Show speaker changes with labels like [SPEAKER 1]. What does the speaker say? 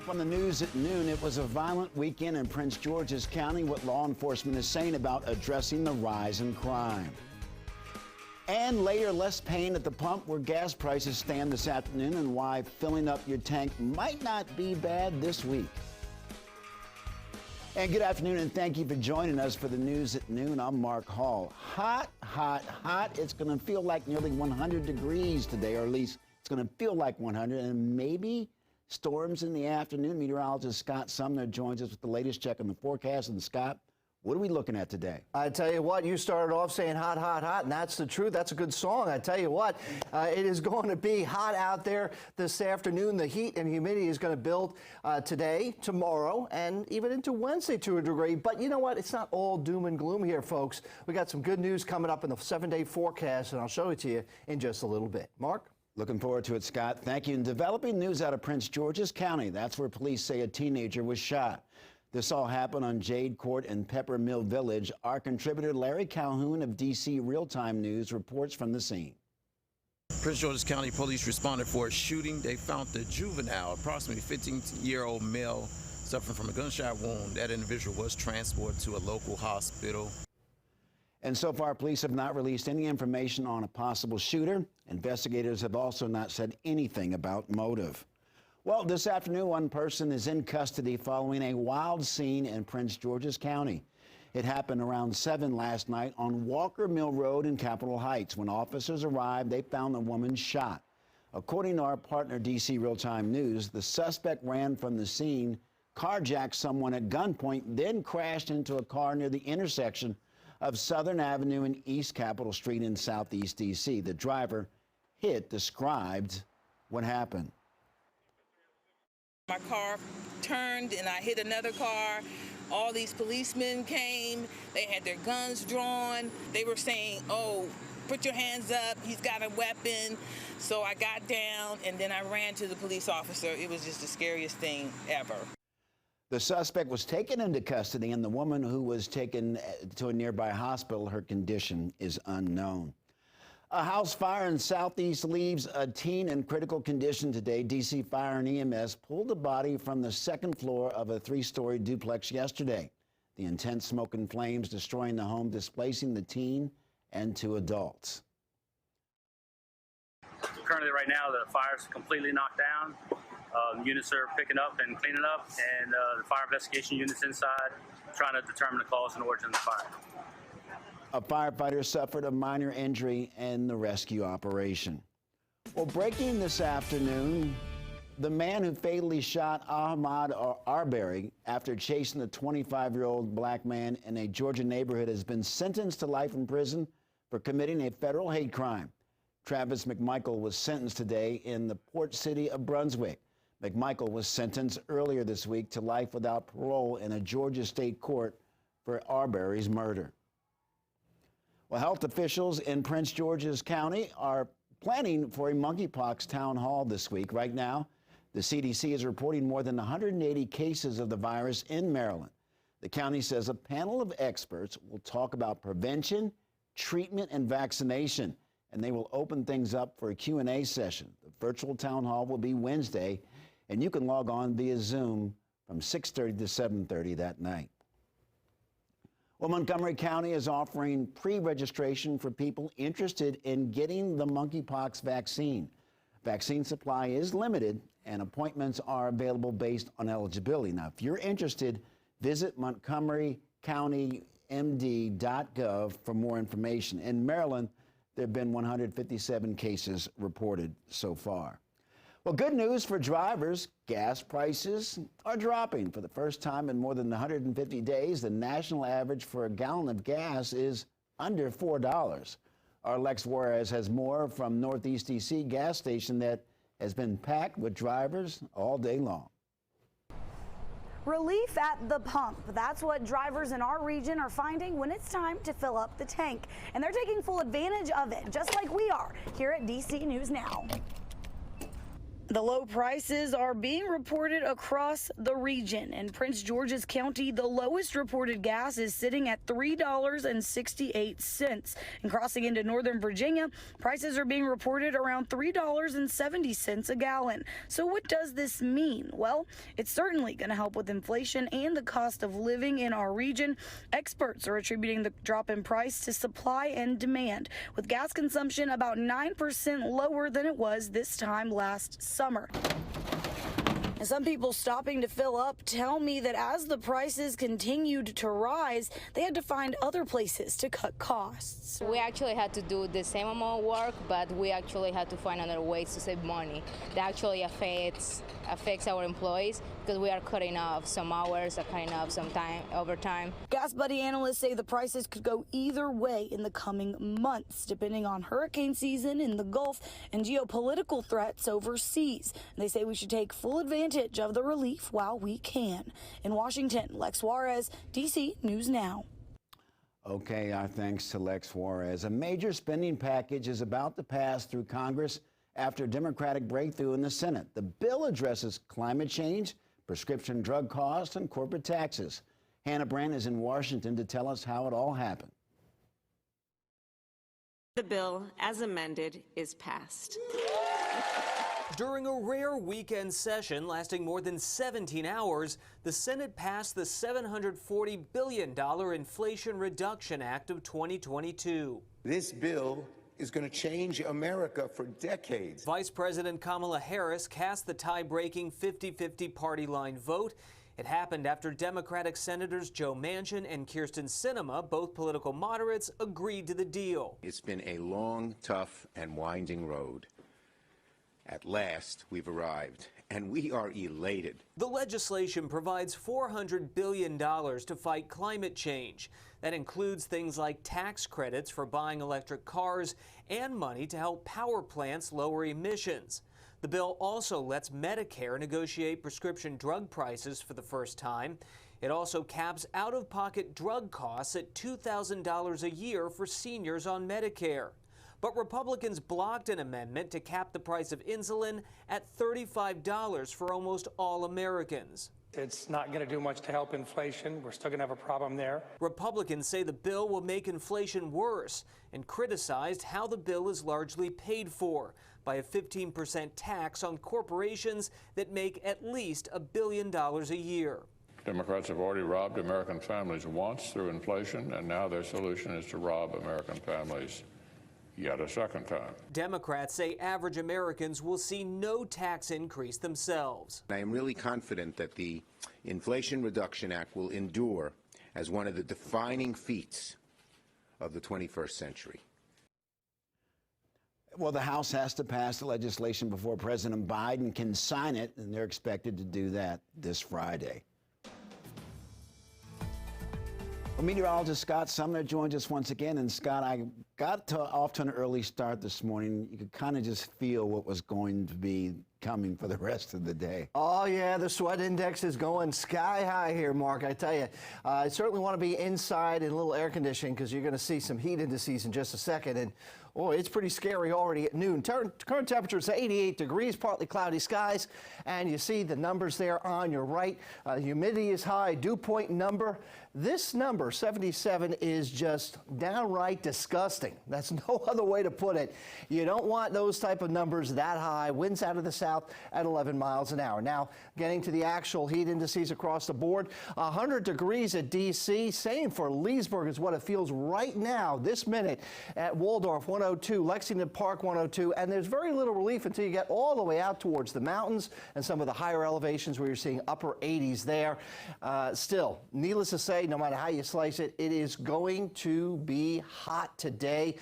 [SPEAKER 1] up on the news at noon, it was a violent weekend in Prince George's County. What law enforcement is saying about addressing the rise in crime. And later, less pain at the pump where gas prices stand this afternoon and why filling up your tank might not be bad this week. And good afternoon, and thank you for joining us for the news at noon. I'm Mark Hall. Hot, hot, hot. It's going to feel like nearly 100 degrees today, or at least it's going to feel like 100, and maybe storms in the afternoon. Meteorologist Scott Sumner joins us with the latest check on the forecast. And Scott, what are we looking at today?
[SPEAKER 2] I tell you what, you started off saying hot, hot, hot, and that's the truth. That's a good song. I tell you what, it is going to be hot out there this afternoon. The heat and humidity is going to build today, tomorrow, and even into Wednesday to a degree. But you know what? It's not all doom and gloom here, folks. We got some good news coming up in the 7-day forecast, and I'll show it to you in just a little bit. Mark?
[SPEAKER 1] Looking forward to it, Scott. Thank you. And developing news out of Prince George's County. That's where police say a teenager was shot. This all happened on Jade Court in Pepper Mill Village. Our contributor Larry Calhoun of DC Real-Time News reports from the scene.
[SPEAKER 3] Prince George's County police responded for a shooting. They found the juvenile, approximately 15-year-old male, suffering from a gunshot wound. That individual was transported to a local hospital.
[SPEAKER 1] And so far, police have not released any information on a possible shooter. Investigators have also not said anything about motive. Well, this afternoon, one person is in custody following a wild scene in Prince George's County. It happened around 7 last night on Walker Mill Road in Capitol Heights. When officers arrived, they found the woman shot. According to our partner, DC Real-Time News, the suspect ran from the scene, carjacked someone at gunpoint, then crashed into a car near the intersection of Southern Avenue and East Capitol Street in Southeast DC. The driver described what happened.
[SPEAKER 4] My car turned and I hit another car. All these policemen came. They had their guns drawn. They were saying, "Oh, put your hands up. He's got a weapon." So I got down and then I ran to the police officer. It was just the scariest thing ever.
[SPEAKER 1] The suspect was taken into custody, and the woman who was taken to a nearby hospital, her condition is unknown. A house fire in Southeast leaves a teen in critical condition today. DC Fire and EMS pulled the body from the second floor of a 3-story duplex yesterday. The intense smoke and flames destroying the home, displacing the teen and 2 adults.
[SPEAKER 5] Currently, right now, the fire's completely knocked down. Units are picking up and cleaning up, and the fire investigation units inside trying to determine the cause and origin of the fire.
[SPEAKER 1] A firefighter suffered a minor injury in the rescue operation. Well, breaking this afternoon, the man who fatally shot Ahmaud Arbery after chasing a 25-year-old black man in a Georgia neighborhood has been sentenced to life in prison for committing a federal hate crime. Travis McMichael was sentenced today in the port city of Brunswick. McMichael was sentenced earlier this week to life without parole in a Georgia state court for Arbery's murder. Well, health officials in Prince George's County are planning for a monkeypox town hall this week. Right now, the CDC is reporting more than 180 cases of the virus in Maryland. The county says a panel of experts will talk about prevention, treatment, and vaccination, and they will open things up for a Q&A session. The virtual town hall will be Wednesday, and you can log on via Zoom from 6:30 to 7:30 that night. Well, Montgomery County is offering pre-registration for people interested in getting the monkeypox vaccine. Vaccine supply is limited, and appointments are available based on eligibility. Now, if you're interested, visit montgomerycountymd.gov for more information. In Maryland, there have been 157 cases reported so far. Well, good news for drivers. Gas prices are dropping. For the first time in more than 150 days, the national average for a gallon of gas is under $4. Our Lex Juarez has more from Northeast DC gas station that has been packed with drivers all day long.
[SPEAKER 6] Relief at the pump. That's what drivers in our region are finding when it's time to fill up the tank. And they're taking full advantage of it, just like we are here at DC News Now. The low prices are being reported across the region. In Prince George's County, the lowest reported gas is sitting at $3.68. And crossing into Northern Virginia, prices are being reported around $3.70 a gallon. So what does this mean? Well, it's certainly going to help with inflation and the cost of living in our region. Experts are attributing the drop in price to supply and demand, with gas consumption about 9% lower than it was this time last summer. And some people stopping to fill up tell me that as the prices continued to rise, they had to find other places to cut costs.
[SPEAKER 7] We actually had to do the same amount of work, but we actually had to find other ways to save money. That actually affects our employees because we are cutting off some hours, cutting off some time, overtime.
[SPEAKER 6] Gas Buddy analysts say the prices could go either way in the coming months, depending on hurricane season in the Gulf and geopolitical threats overseas. They say we should take full advantage of the relief while we can. In Washington, Lex Juarez, DC News Now.
[SPEAKER 1] Okay, our thanks to Lex Juarez. A major spending package is about to pass through Congress after a Democratic breakthrough in the Senate. The bill addresses climate change, prescription drug costs, and corporate taxes. Hannah Brandt is in Washington to tell us how it all happened.
[SPEAKER 8] The bill, as amended, is passed.
[SPEAKER 9] During a rare weekend session lasting more than 17 hours, the Senate passed the $740 billion Inflation Reduction Act of 2022.
[SPEAKER 10] This bill is going to change America for decades.
[SPEAKER 9] Vice President Kamala Harris cast the tie-breaking 50-50 party line vote. It happened after Democratic Senators Joe Manchin and Kyrsten Sinema, both political moderates, agreed to the deal.
[SPEAKER 10] It's been a long, tough, and winding road. At last, we've arrived, and we are elated.
[SPEAKER 9] The legislation provides $400 billion to fight climate change. That includes things like tax credits for buying electric cars and money to help power plants lower emissions. The bill also lets Medicare negotiate prescription drug prices for the first time. It also caps out-of-pocket drug costs at $2,000 a year for seniors on Medicare. But Republicans blocked an amendment to cap the price of insulin at $35 for almost all Americans.
[SPEAKER 11] It's not going to do much to help inflation. We're still going to have a problem there.
[SPEAKER 9] Republicans say the bill will make inflation worse and criticized how the bill is largely paid for by a 15% tax on corporations that make at least $1 billion a year.
[SPEAKER 12] Democrats have already robbed American families once through inflation, and now their solution is to rob American families yet a second time.
[SPEAKER 9] Democrats say average Americans will see no tax increase themselves.
[SPEAKER 10] I am really confident that the Inflation Reduction Act will endure as one of the defining feats of the 21st century.
[SPEAKER 1] Well, the House has to pass the legislation before President Biden can sign it, and they're expected to do that this Friday. Well, meteorologist Scott Sumner joins us once again. And Scott, I got off to an early start this morning. You could kind of just feel what was going to be coming for the rest of the day.
[SPEAKER 2] Oh, yeah, the sweat index is going sky high here, Mark. I tell you, I certainly want to be inside in a little air conditioning because you're going to see some heat indices in just a second. And oh, it's pretty scary already at noon. Current temperature is 88 degrees, partly cloudy skies, and you see the numbers there on your right. Humidity is high, dew point number. This number, 77, is just downright disgusting. That's no other way to put it. You don't want those type of numbers that high. Winds out of the south at 11 miles an hour. Now, getting to the actual heat indices across the board, 100 degrees at D.C. Same for Leesburg is what it feels right now, this minute, at Waldorf, 102, Lexington Park, 102, and there's very little relief until you get all the way out towards the mountains and some of the higher elevations where you're seeing upper 80s there. Still, needless to say, no matter how you slice it, it is going to be hot today.